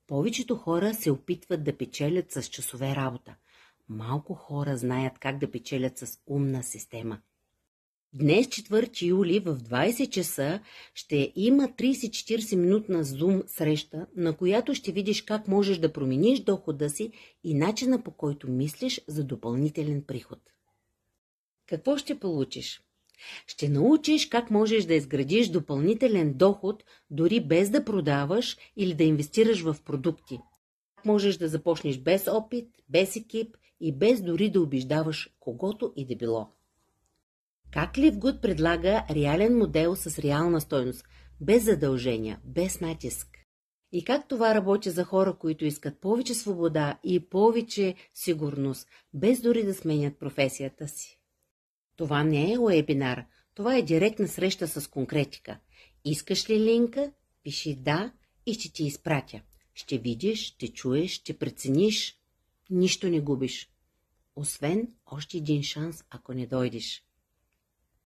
Повечето хора се опитват да печелят с часове работа. Малко хора знаят как да печелят с умна система. Днес, 4 юли, в 20 часа ще има 30-40 минутна Zoom среща, на която ще видиш как можеш да промениш дохода си и начина, по който мислиш за допълнителен приход. Какво ще получиш? Ще научиш как можеш да изградиш допълнителен доход, дори без да продаваш или да инвестираш в продукти. Как можеш да започнеш без опит, без екип и без дори да убеждаваш когото и да било. Как Livegood предлага реален модел с реална стойност, без задължения, без натиск. И как това работи за хора, които искат повече свобода и повече сигурност, без дори да сменят професията си. Това не е уебинар, това е директна среща с конкретика. Искаш ли линка? Пиши да и ще ти изпратя. Ще видиш, ще чуеш, ще прецениш. Нищо не губиш. Освен още един шанс, ако не дойдеш.